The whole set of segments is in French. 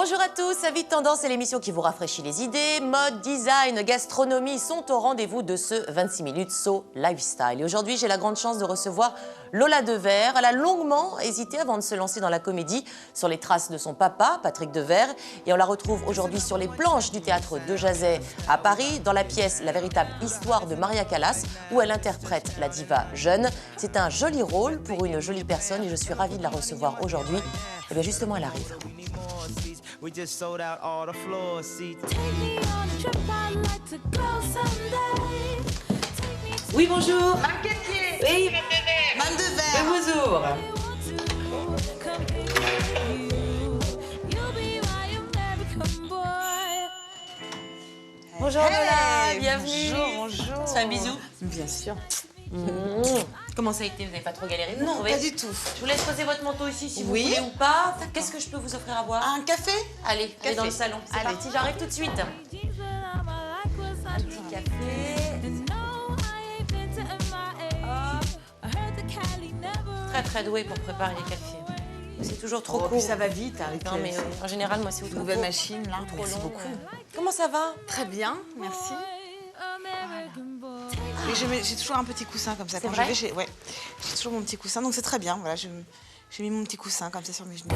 Bonjour à tous, Avis de Tendance est l'émission qui vous rafraîchit les idées. Mode, design, gastronomie sont au rendez-vous de ce 26 minutes So Lifestyle. Et aujourd'hui, j'ai la grande chance de recevoir Lola Devers. Elle a longuement hésité avant de se lancer dans la comédie sur les traces de son papa, Patrick Devers. Et on la retrouve aujourd'hui sur les planches du théâtre de Jazet à Paris, dans la pièce La véritable histoire de Maria Callas, où elle interprète la diva jeune. C'est un joli rôle pour une jolie personne et je suis ravie de la recevoir aujourd'hui. Et bien justement, elle arrive. We just sold out all the floor seats. Oui, bonjour. Madame Quétier. Oui, Madame Devers. bonjour. Bonjour Lola, bienvenue. Bonjour. On se fait un bisou. Bien sûr. Comment ça a été? Vous n'avez pas trop galéré? Vous Non, trouvez? pas du tout. Je vous laisse poser votre manteau ici si Oui. vous voulez ou pas. Qu'est-ce que je peux vous offrir à boire? Un café? Allez, allez dans le Café. salon. C'est Allez. parti, j'arrive tout de suite. Un petit café. Très très doué pour préparer les cafés. C'est toujours trop court. Puis ça va vite avec Non mais en général, moi c'est une trop nouvelle court. machine là. Trop Merci long, beaucoup. Comment ça va? Très bien, merci. Et j'ai toujours un petit coussin comme ça. C'est Quand vrai je vais, j'ai toujours mon petit coussin, donc c'est très bien. Voilà, j'ai mis mon petit coussin comme ça sur mes genoux.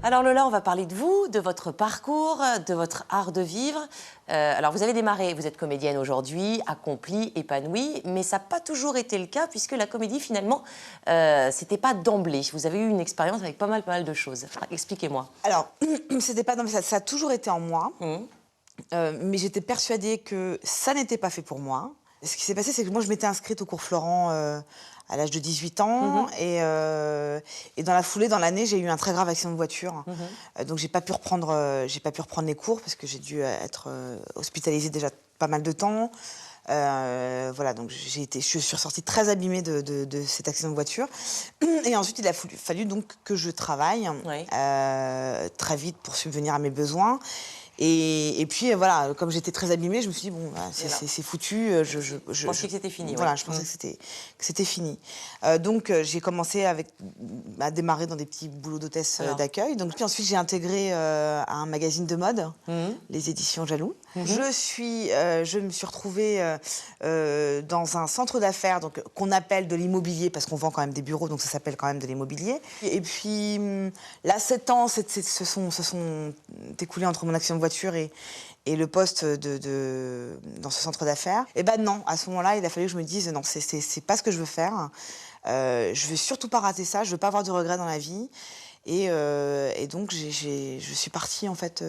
Alors Lola, on va parler de vous, de votre parcours, de votre art de vivre. Alors vous avez démarré, vous êtes comédienne aujourd'hui, accomplie, épanouie, mais ça n'a pas toujours été le cas puisque la comédie finalement, c'était pas d'emblée. Vous avez eu une expérience avec pas mal de choses. Expliquez-moi. Alors, c'était pas, non, mais ça a toujours été en moi, mais j'étais persuadée que ça n'était pas fait pour moi. Ce qui s'est passé, c'est que moi, je m'étais inscrite au cours Florent à l'âge de 18 ans. Et dans la foulée, dans l'année, j'ai eu un très grave accident de voiture. Donc, j'ai pas pu reprendre les cours parce que j'ai dû être hospitalisée déjà pas mal de temps. Voilà, donc je suis ressortie très abîmée de cet accident de voiture. Et ensuite, il a fallu donc que je travaille très vite pour subvenir à mes besoins. Et puis voilà, comme j'étais très abîmée, je me suis dit bon, c'est foutu. Je pensais que c'était fini. Voilà, je pensais que c'était fini. Donc j'ai commencé à démarrer dans des petits boulots d'hôtesse d'accueil. Donc puis ensuite j'ai intégré un magazine de mode, les éditions Jaloux. Je me suis retrouvée dans un centre d'affaires donc qu'on appelle de l'immobilier parce qu'on vend quand même des bureaux, donc ça s'appelle quand même de l'immobilier. Et puis là, 7 ans se sont écoulés entre mon accident de voiture et le poste dans ce centre d'affaires. Et ben non, à ce moment-là, il a fallu que je me dise non, c'est pas ce que je veux faire. Je veux surtout pas rater ça. Je veux pas avoir de regrets dans la vie. Et donc je suis partie en fait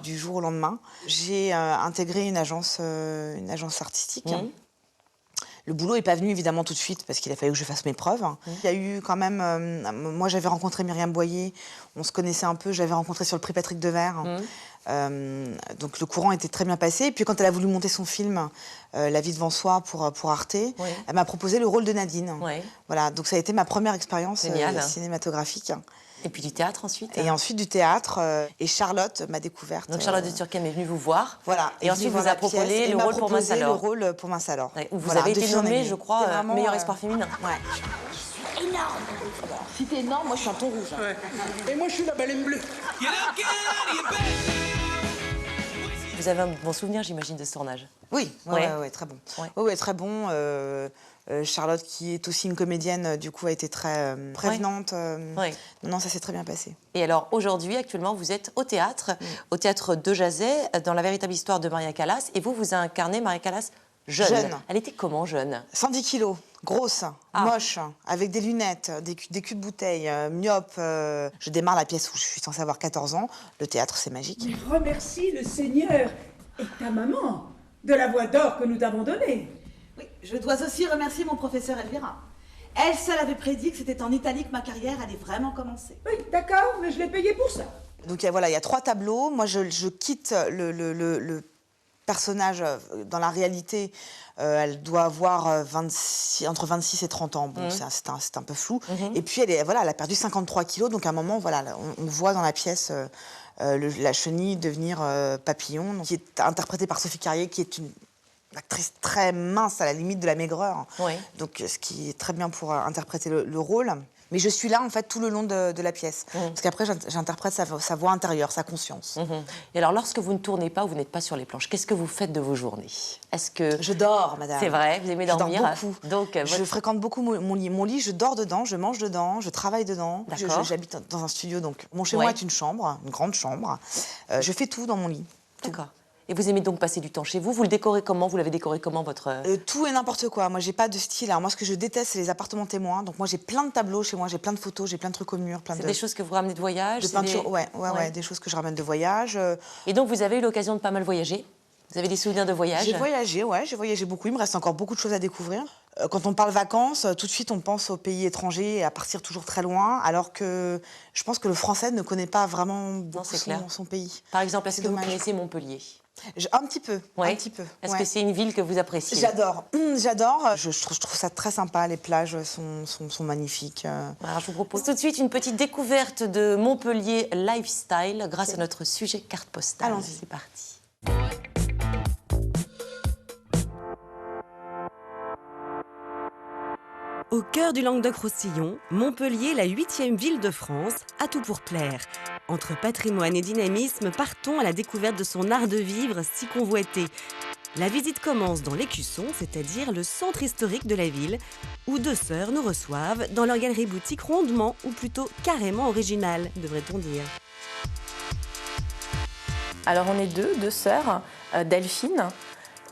du jour au lendemain. J'ai intégré une agence artistique. Le boulot n'est pas venu évidemment tout de suite parce qu'il a fallu que je fasse mes preuves. Il y a eu quand même... moi, j'avais rencontré Myriam Boyer, on se connaissait un peu, j'avais rencontré sur le prix Patrick Devers. Donc le courant était très bien passé. Et puis quand elle a voulu monter son film La vie devant soi pour Arte, elle m'a proposé le rôle de Nadine. Voilà, donc ça a été ma première expérience cinématographique. Et puis du théâtre ensuite. Et ensuite du théâtre. Et Charlotte m'a découverte. Donc Charlotte de Turckheim est venue vous voir. Voilà. Et ensuite vous a proposé le rôle pour Mince alors. Le rôle pour Mince alors. Vous avez été nommée, je crois, meilleur espoir féminin. Ouais. Je suis énorme. Si t'es énorme, moi je suis un ton rouge. Et moi je suis la baleine bleue. Vous avez un bon souvenir, j'imagine, de ce tournage. Oui, très bon. Ouais, très bon. Charlotte, qui est aussi une comédienne, du coup, a été très prévenante. Non, ça s'est très bien passé. Et alors, aujourd'hui, actuellement, vous êtes au théâtre de Jazet, dans La véritable histoire de Maria Callas. Et vous incarnez Maria Callas jeune. Elle était comment, jeune? 110 kilos, grosse, moche, avec des lunettes, des culs de bouteille, myope. Je démarre la pièce où je suis censée avoir 14 ans. Le théâtre, c'est magique. Mais remercie le Seigneur et ta maman de la voix d'or que nous t'avons donnée. Oui, je dois aussi remercier mon professeur Elvira. Elle seule avait prédit que c'était en Italie que ma carrière allait vraiment commencer. Oui, d'accord, mais je l'ai payé pour ça. Donc il y a 3 tableaux. Moi, je quitte le personnage dans la réalité. Elle doit avoir entre 26 et 30 ans. Bon, c'est un peu flou. Et puis, elle a perdu 53 kilos. Donc, à un moment, on voit dans la pièce la chenille devenir papillon, qui est interprétée par Sophie Carrier, qui est une actrice très mince, à la limite de la maigreur. Donc, ce qui est très bien pour interpréter le rôle. Mais je suis là, en fait, tout le long de la pièce. Parce qu'après, j'interprète sa voix intérieure, sa conscience. Et alors, lorsque vous ne tournez pas ou vous n'êtes pas sur les planches, qu'est-ce que vous faites de vos journées? Est-ce que... Je dors, madame. C'est vrai, vous aimez dormir? Je dors beaucoup. Donc, je fréquente beaucoup mon lit. Mon lit, je dors dedans, je mange dedans, je travaille dedans. J'habite dans un studio, donc mon chez-moi est une chambre, une grande chambre. Je fais tout dans mon lit. D'accord. Et vous aimez donc passer du temps chez vous? Vous le décorez comment? Vous l'avez décoré comment, votre... Tout et n'importe quoi. Moi, j'ai pas de style. Alors moi, ce que je déteste, c'est les appartements témoins. Donc moi, j'ai plein de tableaux chez moi, j'ai plein de photos, j'ai plein de trucs au mur. C'est des choses que vous ramenez de voyage? De peinture, ouais, des choses que je ramène de voyage. Et donc, vous avez eu l'occasion de pas mal voyager? Vous avez des souvenirs de voyage? J'ai voyagé beaucoup. Il me reste encore beaucoup de choses à découvrir. Quand on parle vacances, tout de suite, on pense aux pays étrangers et à partir toujours très loin, alors que je pense que le Français ne connaît pas vraiment beaucoup son pays. Par exemple, est-ce que vous connaissez Montpellier? Un petit peu, un petit peu. Est-ce que c'est une ville que vous appréciez? J'adore, j'adore. Je trouve ça très sympa, les plages sont magnifiques. Alors, je vous propose tout de suite une petite découverte de Montpellier Lifestyle grâce à notre sujet carte postale. Allons-y. C'est parti. Au cœur du Languedoc-Roussillon, Montpellier, la 8e ville de France, a tout pour plaire. Entre patrimoine et dynamisme, partons à la découverte de son art de vivre si convoité. La visite commence dans l'Écusson, c'est-à-dire le centre historique de la ville, où deux sœurs nous reçoivent dans leur galerie-boutique rondement, ou plutôt carrément originale, devrait-on dire. Alors on est deux sœurs, Delphine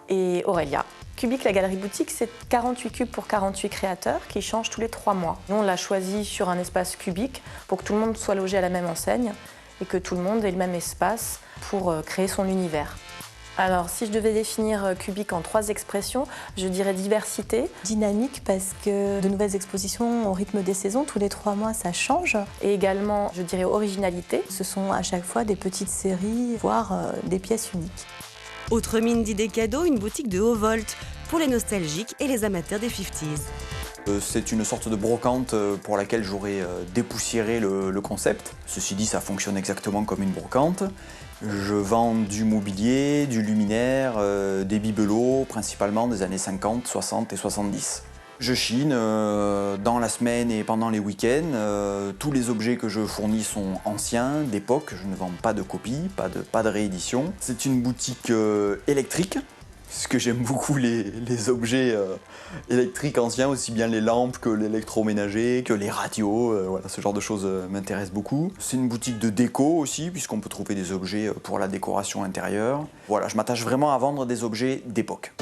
et Aurélia. Cubic, la galerie boutique, c'est 48 cubes pour 48 créateurs qui changent tous les 3 mois. Nous, on l'a choisi sur un espace cubique pour que tout le monde soit logé à la même enseigne et que tout le monde ait le même espace pour créer son univers. Alors, si je devais définir Cubic en 3 expressions, je dirais diversité. Dynamique, parce que de nouvelles expositions au rythme des saisons, tous les 3 mois, ça change. Et également, je dirais originalité. Ce sont à chaque fois des petites séries, voire des pièces uniques. Autre mine d'idées cadeaux, une boutique de haut volt pour les nostalgiques et les amateurs des 50s. C'est une sorte de brocante pour laquelle j'aurais dépoussiéré le concept. Ceci dit, ça fonctionne exactement comme une brocante. Je vends du mobilier, du luminaire, des bibelots, principalement des années 50, 60 et 70. Je chine dans la semaine et pendant les week-ends. Tous les objets que je fournis sont anciens, d'époque. Je ne vends pas de copies, pas de réédition. C'est une boutique électrique, parce que j'aime beaucoup les objets électriques anciens, aussi bien les lampes que l'électroménager, que les radios. Voilà, ce genre de choses m'intéresse beaucoup. C'est une boutique de déco aussi, puisqu'on peut trouver des objets pour la décoration intérieure. Voilà, je m'attache vraiment à vendre des objets d'époque.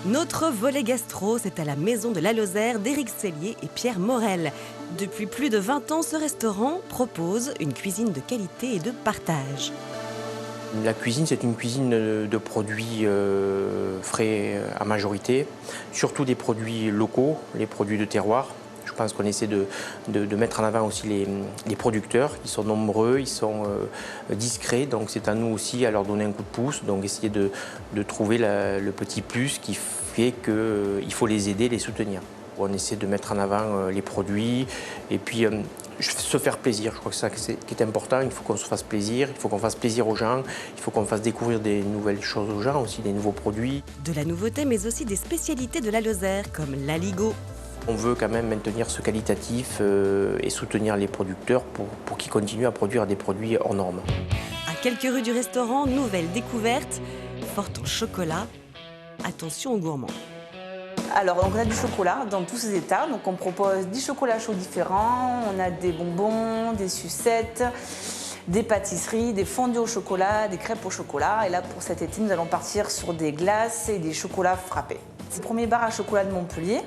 Notre volet gastro, c'est à la Maison de la Lozère d'Éric Sellier et Pierre Morel. Depuis plus de 20 ans, ce restaurant propose une cuisine de qualité et de partage. La cuisine, c'est une cuisine de produits frais à majorité, surtout des produits locaux, les produits de terroir. Je pense qu'on essaie de mettre en avant aussi les producteurs. Ils sont nombreux, ils sont discrets, donc c'est à nous aussi à leur donner un coup de pouce, donc essayer de trouver le petit plus qui fait qu'il faut les aider, les soutenir. On essaie de mettre en avant les produits et puis se faire plaisir. Je crois que c'est ça qui est important. Il faut qu'on se fasse plaisir, il faut qu'on fasse plaisir aux gens, il faut qu'on fasse découvrir des nouvelles choses aux gens, aussi des nouveaux produits. De la nouveauté, mais aussi des spécialités de la Lozère, comme l'aligot. On veut quand même maintenir ce qualitatif et soutenir les producteurs pour qu'ils continuent à produire des produits hors normes. À quelques rues du restaurant, nouvelle découverte, forte en chocolat. Attention aux gourmands. Alors, donc on a du chocolat dans tous ses états. Donc, on propose 10 chocolats chauds différents. On a des bonbons, des sucettes, des pâtisseries, des fondus au chocolat, des crêpes au chocolat. Et là, pour cet été, nous allons partir sur des glaces et des chocolats frappés. C'est le premier bar à chocolat de Montpellier.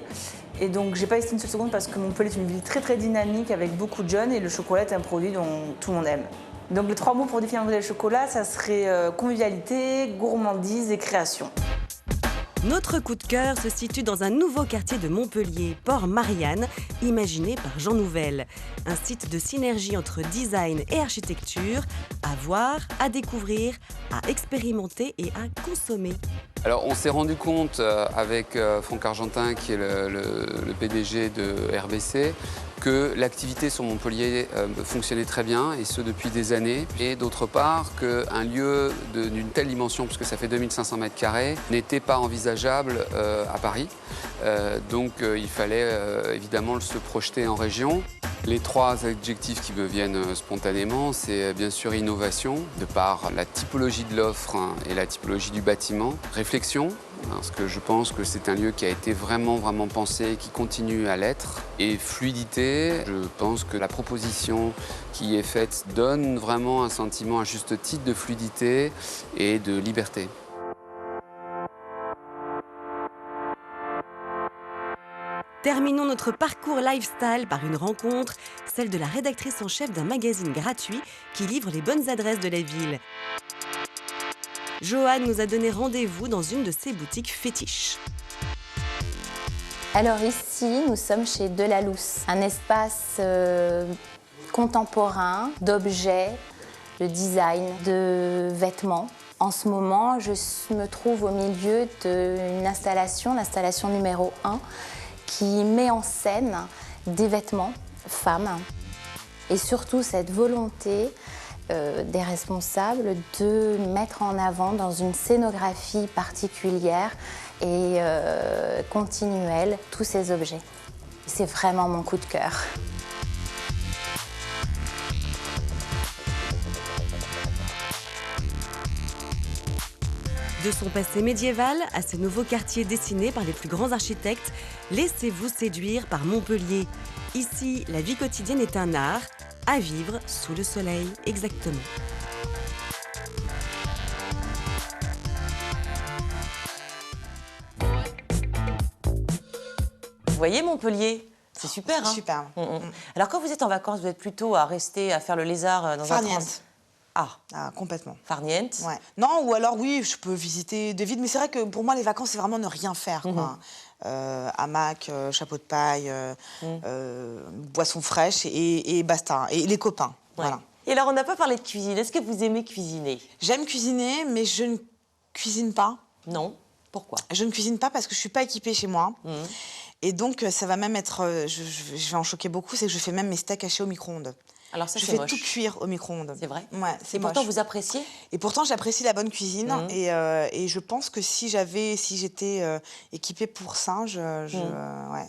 Et donc, j'ai pas hésité une seule seconde parce que Montpellier est une ville très très dynamique avec beaucoup de jeunes et le chocolat est un produit dont tout le monde aime. Donc, les 3 mots pour définir un modèle chocolat, ça serait convivialité, gourmandise et création. Notre coup de cœur se situe dans un nouveau quartier de Montpellier, Port-Marianne, imaginé par Jean Nouvel. Un site de synergie entre design et architecture, à voir, à découvrir, à expérimenter et à consommer. Alors, on s'est rendu compte avec Franck Argentin, qui est le PDG de RBC, que l'activité sur Montpellier fonctionnait très bien, et ce depuis des années. Et d'autre part, qu'un lieu d'une telle dimension, puisque ça fait 2500 mètres carrés, n'était pas envisageable à Paris. Donc il fallait évidemment se projeter en région. Les 3 adjectifs qui me viennent spontanément, c'est bien sûr innovation, de par la typologie de l'offre et la typologie du bâtiment. Réflexion, parce que je pense que c'est un lieu qui a été vraiment pensé et qui continue à l'être. Et fluidité, je pense que la proposition qui est faite donne vraiment un sentiment à juste titre de fluidité et de liberté. Terminons notre parcours lifestyle par une rencontre, celle de la rédactrice en chef d'un magazine gratuit qui livre les bonnes adresses de la ville. Joanne nous a donné rendez-vous dans une de ses boutiques fétiches. Alors ici, nous sommes chez Delalous, un espace contemporain d'objets, de design, de vêtements. En ce moment, je me trouve au milieu d'une installation, l'installation numéro 1, qui met en scène des vêtements femmes et surtout cette volonté des responsables de mettre en avant dans une scénographie particulière et continuelle tous ces objets. C'est vraiment mon coup de cœur. De son passé médiéval à ses nouveaux quartiers dessinés par les plus grands architectes, laissez-vous séduire par Montpellier. Ici, la vie quotidienne est un art, à vivre sous le soleil, exactement. Vous voyez Montpellier? C'est super, hein? Super. Alors quand vous êtes en vacances, vous êtes plutôt à rester, à faire le lézard dans un trans... Ah, complètement. Farniente. Ouais. Non, ou alors oui, je peux visiter des villes, mais c'est vrai que pour moi, les vacances, c'est vraiment ne rien faire, quoi. Hamac, chapeau de paille, boisson fraîche et basta. Et les copains, voilà. Et alors, on n'a pas parlé de cuisine. Est-ce que vous aimez cuisiner? J'aime cuisiner, mais je ne cuisine pas. Non. Pourquoi? Je ne cuisine pas parce que je ne suis pas équipée chez moi. Et donc, ça va même être... je vais en choquer beaucoup, c'est que je fais même mes steaks hachés au micro-ondes. Alors ça, je c'est fais moche. tout cuire au micro-ondes. C'est vrai? Ouais, c'est moche. Pourtant, vous appréciez? Et pourtant, j'apprécie la bonne cuisine. Et je pense que si j'étais équipée pour ça, ouais.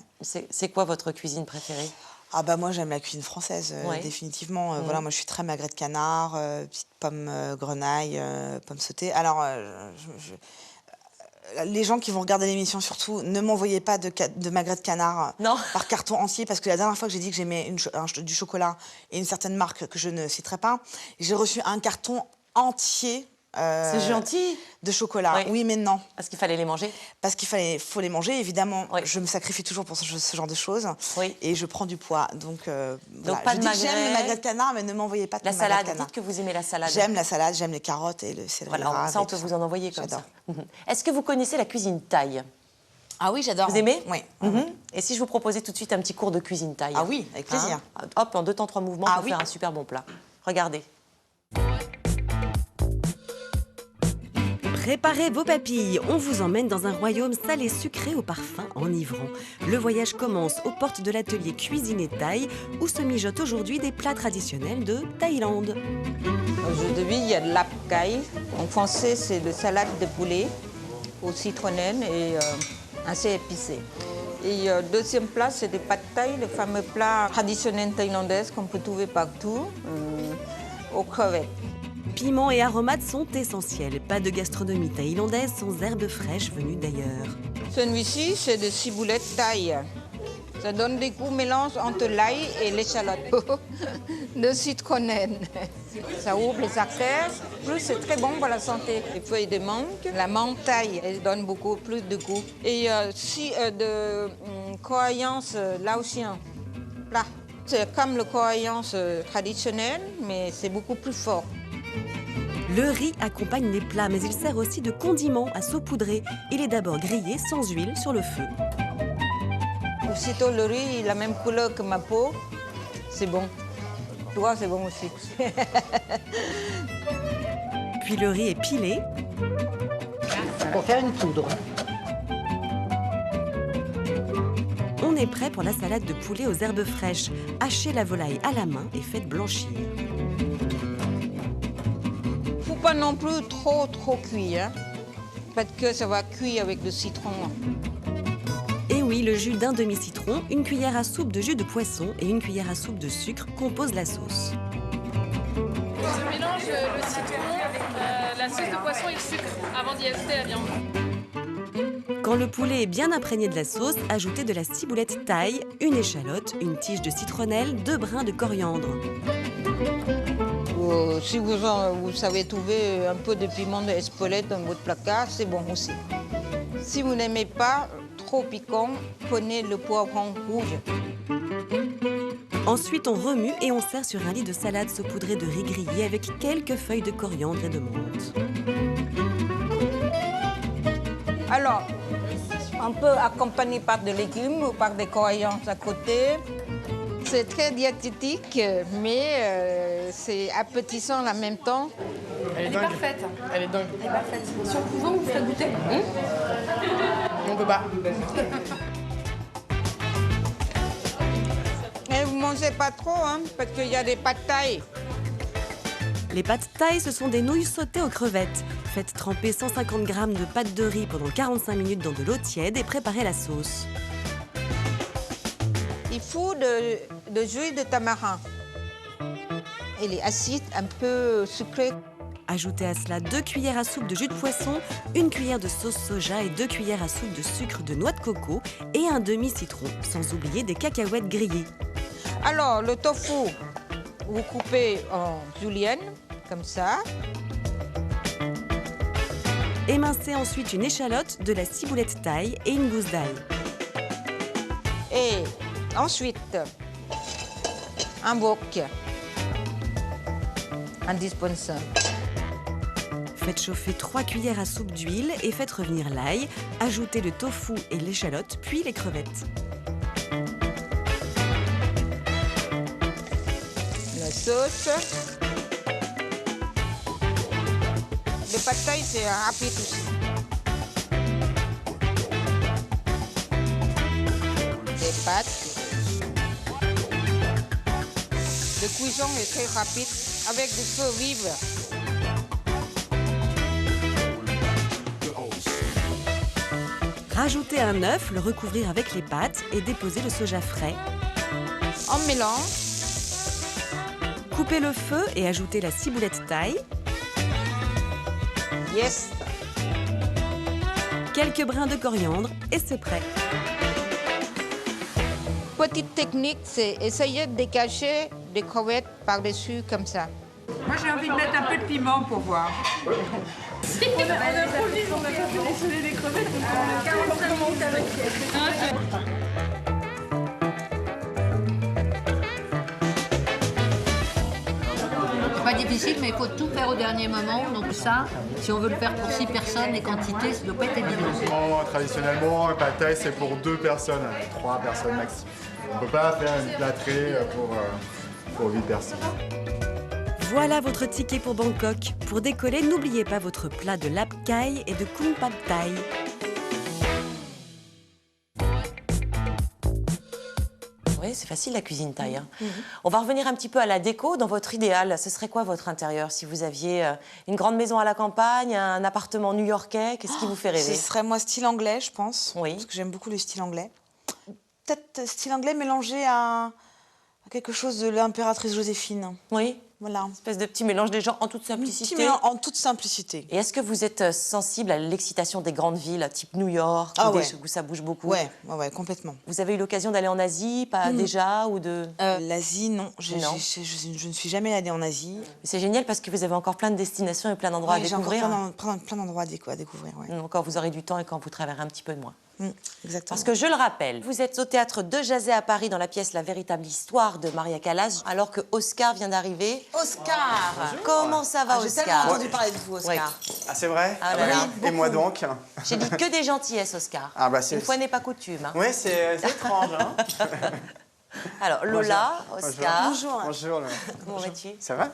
C'est quoi votre cuisine préférée? Ah bah moi, j'aime la cuisine française, définitivement. Voilà, moi, je suis très magret de canard, petite pomme grenaille, pomme sautée. Alors, les gens qui vont regarder l'émission, surtout, ne m'envoyez pas de magret de canard par carton entier, parce que la dernière fois que j'ai dit que j'aimais du chocolat et une certaine marque que je ne citerai pas, j'ai reçu un carton entier c'est gentil. De chocolat. Oui, mais non. Parce qu'il fallait les manger? Parce faut les manger, évidemment. Je me sacrifie toujours pour ce genre de choses. Et je prends du poids. Donc voilà. Pas de magret. J'aime le magret de canard, mais ne m'envoyez pas de magret de canard. La salade, dites que vous aimez la salade. J'aime la salade, j'aime les carottes et le céleri. Voilà, ça, on peut vous en envoyer comme ça. Est-ce que vous connaissez la cuisine thaï? Ah oui, j'adore. Vous aimez? Oui. Et si je vous proposais tout de suite un petit cours de cuisine thaï? Ah oui, avec plaisir. Hop, en 2 temps 3 mouvements, pour faire un super bon plat. Regardez. Préparez vos papilles, on vous emmène dans un royaume salé-sucré au parfum enivrant. Le voyage commence aux portes de l'atelier Cuisine et Thaï, où se mijotent aujourd'hui des plats traditionnels de Thaïlande. Aujourd'hui, il y a de l'apkai. En français, c'est de salade de poulet au citronnelle et assez épicé. Et deuxième plat, c'est des pad thaï, le fameux plat traditionnel thaïlandais qu'on peut trouver partout, aux crevettes. Piments et aromates sont essentiels. Pas de gastronomie thaïlandaise sans herbes fraîches venues d'ailleurs. Celui-ci, c'est de ciboulette thaï. Ça donne des goûts mélange entre l'ail et l'échalote. De citronnelle. Ça ouvre les artères. Plus, c'est très bon pour la santé. Les feuilles de mangue, la menthe thaï, elle donne beaucoup plus de goût. Et de croyance laotien. Là, c'est comme le croyance traditionnel, mais c'est beaucoup plus fort. Le riz accompagne les plats, mais il sert aussi de condiment à saupoudrer. Il est d'abord grillé sans huile sur le feu. Aussitôt le riz, il a la même couleur que ma peau. C'est bon. Toi, c'est bon aussi. Puis le riz est pilé. pour faire une poudre. On est prêt pour la salade de poulet aux herbes fraîches. Hachez la volaille à la main et faites blanchir. Faut pas non plus trop cuire, hein, parce que ça va cuire avec le citron. Et oui, le jus d'un demi-citron, une cuillère à soupe de jus de poisson et une cuillère à soupe de sucre composent la sauce. Je mélange le citron, la sauce de poisson et le sucre avant d'y ajouter la viande. Quand le poulet est bien imprégné de la sauce, ajoutez de la ciboulette taille, une échalote, une tige de citronnelle, 2 brins de coriandre. Si vous savez trouver un peu de piment d'Espelette dans votre placard, c'est bon aussi. Si vous n'aimez pas trop piquant, prenez le poivron rouge. Ensuite, on remue et on sert sur un lit de salade saupoudré de riz grillé avec quelques feuilles de coriandre et de menthe. Alors, on peut accompagner par des légumes ou par des coriandres à côté. C'est très diététique, mais c'est appétissant en même temps. Elle est parfaite. Elle est dingue. Elle est parfaite. Si on pouvait, on vous ferait goûter. On peut pas. Et vous mangez pas trop, hein, parce qu'il y a des pâtes thaï. Les pâtes thaï, ce sont des nouilles sautées aux crevettes. Faites tremper 150 g de pâte de riz pendant 45 minutes dans de l'eau tiède et préparez la sauce. Il faut de jus de tamarin. Il est acide, un peu sucré. Ajoutez à cela 2 cuillères à soupe de jus de poisson, 1 cuillère de sauce soja et 2 cuillères à soupe de sucre de noix de coco et un demi-citron, sans oublier des cacahuètes grillées. Alors, le tofu, vous coupez en julienne, comme ça. Émincez ensuite une échalote, de la ciboulette taille et une gousse d'ail. Et ensuite, un wok indispensable. Faites chauffer 3 cuillères à soupe d'huile et faites revenir l'ail. Ajoutez le tofu et l'échalote, puis les crevettes. La sauce. Le pad thai, c'est rapide aussi. Les pâtes. Le cuisson est très rapide avec du feu vif. Rajoutez un œuf, le recouvrir avec les pâtes et déposer le soja frais. On mélange. Coupez le feu et ajoutez la ciboulette taille. Yes. Quelques brins de coriandre et c'est prêt. Petite technique, c'est essayer de décacher des crevettes par-dessus comme ça. Moi, j'ai envie de mettre un peu de piment pour voir. On a promis, on n'a pas pu déceler les crevettes, donc on a 45 minutes avec Pas difficile, mais il faut tout faire au dernier moment. Donc ça, si on veut le faire pour 6 personnes, les quantités, ça ne doit pas être évident. Traditionnellement, un pad thai, c'est pour 2 personnes, 3 personnes max. On ne peut pas faire une plâtrée pour 8 personnes. Voilà votre ticket pour Bangkok. Pour décoller, n'oubliez pas votre plat de lap kai et de kung pad thai. Oui, c'est facile la cuisine thaï. Hein. On va revenir un petit peu à la déco. Dans votre idéal, ce serait quoi votre intérieur? Si vous aviez une grande maison à la campagne, un appartement new-yorkais, qu'est-ce qui vous fait rêver? Ce serait moi style anglais, je pense. Oui. Parce que j'aime beaucoup le style anglais. Peut-être style anglais mélangé à quelque chose de l'impératrice Joséphine. Oui. Voilà. Une espèce de petit mélange des gens en toute simplicité. Petit mélange en toute simplicité. Et est-ce que vous êtes sensible à l'excitation des grandes villes, type New York, où ça bouge beaucoup? Ouais, complètement. Vous avez eu l'occasion d'aller en Asie, pas déjà, ou de... L'Asie, non. Je ne suis jamais allée en Asie. C'est génial parce que vous avez encore plein de destinations et plein d'endroits à découvrir. J'ai encore plein d'endroits à découvrir. Ouais. Quand vous aurez du temps et quand vous travaillerez un petit peu de moins. Exactement. Parce que je le rappelle, vous êtes au théâtre de Jazet à Paris dans la pièce La véritable histoire de Maria Callas, alors que Oscar vient d'arriver. Oscar! Comment ça va, J'ai Oscar? tellement entendu parler de vous, Oscar. Ouais. Ah, c'est vrai? Ah là là, Et moi donc? J'ai dit que des gentillesses, Oscar. Ah, bah, une fois n'est pas coutume. Hein. Oui, c'est étrange. Hein. Alors, Lola, bonjour. Oscar. Bonjour. Bonjour. Lola. Comment vas-tu? Ça va?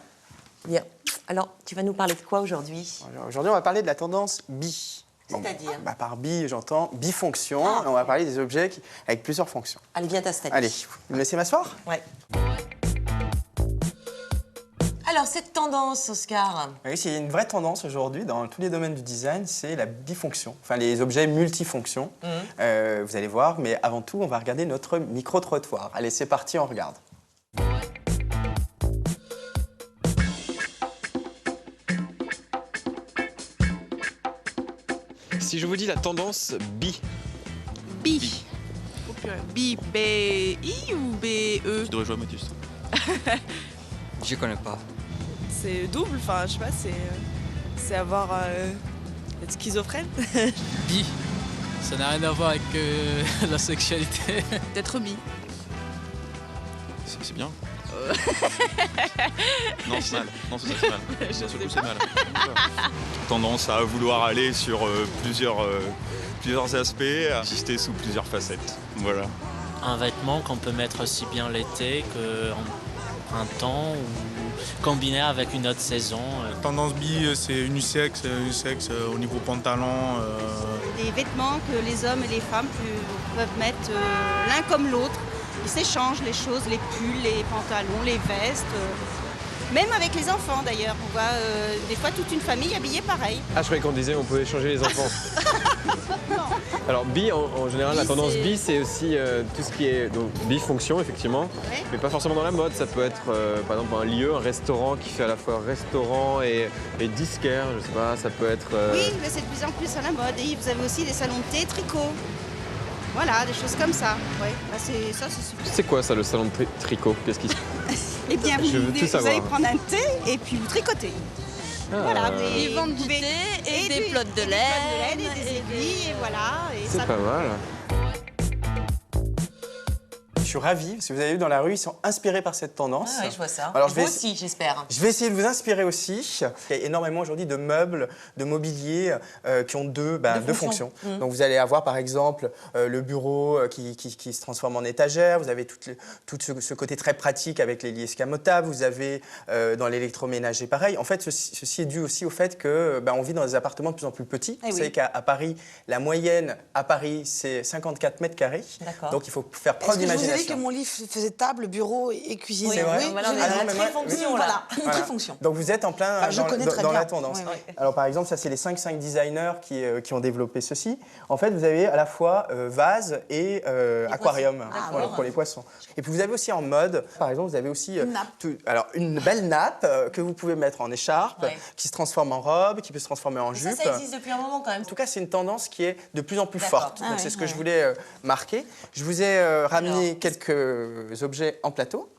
Bien. Alors, tu vas nous parler de quoi aujourd'hui? Aujourd'hui, on va parler de la tendance bi. C'est-à-dire Par bi, j'entends bifonction. On va parler des objets avec plusieurs fonctions. Allez, viens t'installer. Allez, vous me laissez m'asseoir? Ouais. Alors, cette tendance, Oscar. Oui, c'est une vraie tendance aujourd'hui dans tous les domaines du design, c'est la bifonction, enfin les objets multifonctions. Vous allez voir, mais avant tout, on va regarder notre micro-trottoir. Allez, c'est parti, on regarde. Si je vous dis la tendance bi. Bi. Bi, B-I ou B-E? Tu devrais jouer à Motus. Je connais pas. C'est double, enfin, je sais pas, c'est avoir. être schizophrène. Bi. Ça n'a rien à voir avec la sexualité. D'être bi. C'est bien. Non, c'est mal. Non, c'est mal. Je sais c'est mal. Tendance à vouloir aller sur plusieurs aspects, exister sous plusieurs facettes. Voilà. Un vêtement qu'on peut mettre aussi bien l'été qu'en printemps ou combiné avec une autre saison. Tendance bi, c'est unisexe au niveau pantalon. Des vêtements que les hommes et les femmes peuvent mettre l'un comme l'autre. Ils s'échangent les choses, les pulls, les pantalons, les vestes. Même avec les enfants d'ailleurs. On voit des fois toute une famille habillée pareil. Ah, je croyais qu'on disait on pouvait échanger les enfants. Alors bi, en général, Bi, la tendance c'est- bi, c'est aussi tout ce qui est donc bifonction, effectivement, Ouais. mais pas forcément dans la mode. Ça peut être, par exemple, un lieu, un restaurant qui fait à la fois restaurant et disquaire, je sais pas. Ça peut être. Oui, mais c'est de plus en plus à la mode. Et vous avez aussi des salons de thé, tricot. Voilà, des choses comme ça. Ouais, bah, c'est super. C'est quoi ça, le salon de tricot? Qu'est-ce qui se Eh bien, Je veux tout vous savoir. allez prendre un thé et puis vous tricotez. Ah. Voilà, Ils vendent du thé et des plots de laine. et des aiguilles, et voilà. Et C'est ça- pas mal. Je suis ravi, parce que vous avez vu dans la rue, ils sont inspirés par cette tendance. Ah ouais, je vois ça. Alors, Et vous aussi, j'espère. Je vais essayer de vous inspirer aussi. Il y a énormément aujourd'hui de meubles, de mobilier qui ont deux fonctions. Mmh. Donc vous allez avoir par exemple le bureau qui se transforme en étagère. Vous avez tout ce côté très pratique avec les lits escamotables. Vous avez dans l'électroménager pareil. En fait, ceci est dû aussi au fait que on vit dans des appartements de plus en plus petits. Eh Vous oui. savez qu'à Paris, la moyenne à Paris, c'est 54 mètres carrés. D'accord. Donc il faut faire preuve Est-ce que je vous ai dit d'imagination. que mon lit faisait table, bureau et cuisine? C'est vrai. Voilà, on est j'ai- dans la mais moi- trifonction, Voilà, là. une Voilà. trifonction. Donc vous êtes en plein Ah, je connais très dans bien. la tendance. Ouais, ouais. Alors par exemple, ça c'est les 5 designers qui ont développé ceci. En fait, vous avez à la fois vase et aquarium pour les poissons. Et puis vous avez aussi en mode, par exemple, vous avez aussi une belle nappe que vous pouvez mettre en écharpe, Ouais. qui se transforme en robe, qui peut se transformer en jupe. Ça existe depuis un moment quand même. En tout cas, c'est une tendance qui est de plus en plus D'accord. forte. Ah Donc ouais, c'est ce que ouais. je voulais marquer. Je vous ai ramené quelques objets en plateau.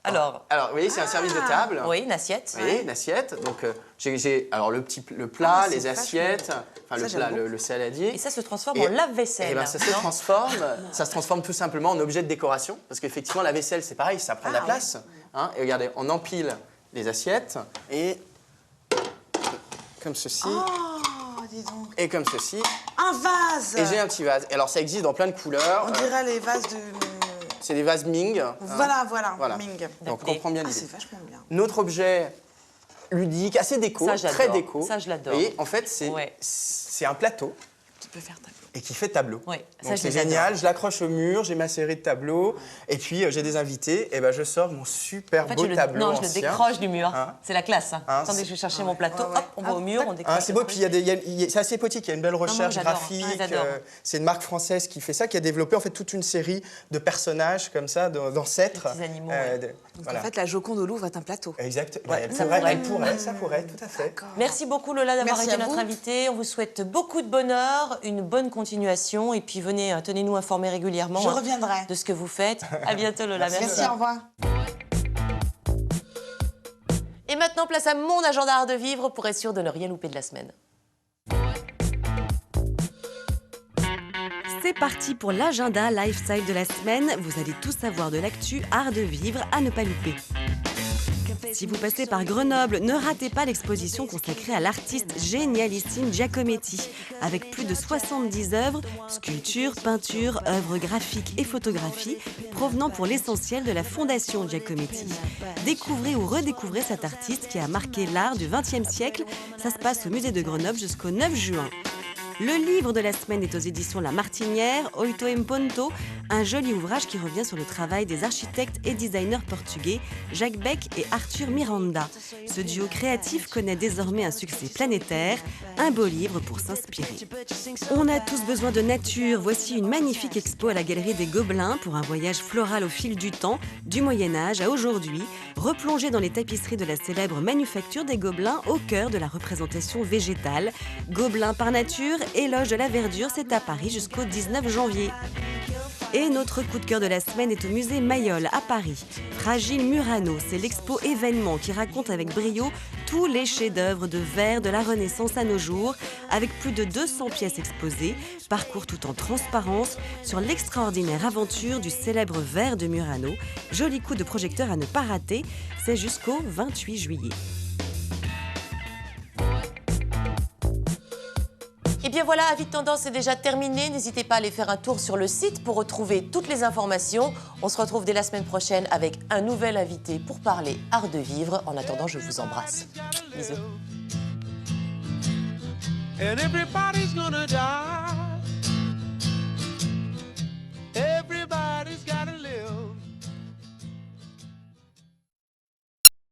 Alors, vous voyez, c'est un service de table. Oui, une assiette. Vous voyez, une assiette. Donc, j'ai alors le plat, Ah, les c'est assiettes, vachement- enfin le Ça, plat, j'aime le saladier. Et ça se transforme en lave-vaisselle. Et ben, ça se non transforme tout simplement en objet de décoration. Parce qu'effectivement, la vaisselle, c'est pareil, ça prend de la place. Hein. Et regardez, on empile les assiettes et comme ceci. Oh, dis donc. Et comme ceci. Un vase. Et j'ai un petit vase. Et alors, ça existe dans plein de couleurs. On dirait les vases de... C'est des vases Ming. hein. Voilà, Ming. Donc, on comprend bien Ah, l'idée. c'est vachement bien. Notre objet ludique, assez déco, Ça, j'adore. très déco. Ça, je l'adore. Et en fait, c'est un plateau. Tu peux faire tableau. Et qui fait tableau. Oui, ça, Donc je c'est les adore. génial, je l'accroche au mur, j'ai ma série de tableaux, et puis j'ai des invités, et ben je sors mon super En fait, beau tableau non, je le ancien. décroche du mur. Hein C'est la classe. Hein, Attendez, je vais chercher mon plateau. Hop, on va au mur, on décroche. C'est beau, puis c'est assez poétique, il y a une belle recherche j'adore. graphique. Ah, j'adore. C'est une marque française qui fait ça, qui a développé en fait toute une série de personnages comme ça, d'ancêtres. Des petits animaux, Donc en fait, la Joconde au Louvre est un plateau. Exact. Ouais, Elle ça pourrait, pourrait. ça pourrait, tout à fait. Merci beaucoup Lola d'avoir Merci été à notre vous. invitée. On vous souhaite beaucoup de bonheur, une bonne continuation et puis venez, tenez-nous informés régulièrement Je reviendrai. de ce que vous faites. À bientôt Lola, merci. Merci, au revoir. Et maintenant, place à mon agenda art de vivre pour être sûr de ne rien louper de la semaine. C'est parti pour l'agenda lifestyle de la semaine. Vous allez tout savoir de l'actu art de vivre à ne pas louper. Si vous passez par Grenoble, ne ratez pas l'exposition consacrée à l'artiste génialissime Giacometti, avec plus de 70 œuvres, sculptures, peintures, œuvres graphiques et photographies, provenant pour l'essentiel de la Fondation Giacometti. Découvrez ou redécouvrez cet artiste qui a marqué l'art du XXe siècle. Ça se passe au musée de Grenoble jusqu'au 9 juin. Le livre de la semaine est aux éditions La Martinière, Oito em Ponto, un joli ouvrage qui revient sur le travail des architectes et designers portugais Jacques Beck et Arthur Miranda. Ce duo créatif connaît désormais un succès planétaire, un beau livre pour s'inspirer. On a tous besoin de nature, voici une magnifique expo à la Galerie des Gobelins pour un voyage floral au fil du temps, du Moyen-Âge à aujourd'hui, replongé dans les tapisseries de la célèbre manufacture des Gobelins au cœur de la représentation végétale. Gobelins par nature, éloge de la verdure, c'est à Paris jusqu'au 19 janvier. Et notre coup de cœur de la semaine est au musée Mayol à Paris. Fragile Murano, c'est l'expo événement qui raconte avec brio tous les chefs-d'œuvre de verre de la Renaissance à nos jours, avec plus de 200 pièces exposées, parcours tout en transparence sur l'extraordinaire aventure du célèbre verre de Murano. Joli coup de projecteur à ne pas rater, c'est jusqu'au 28 juillet. Et bien voilà, Avis de Tendance est déjà terminé. N'hésitez pas à aller faire un tour sur le site pour retrouver toutes les informations. On se retrouve dès la semaine prochaine avec un nouvel invité pour parler art de vivre. En attendant, je vous embrasse. Bisous.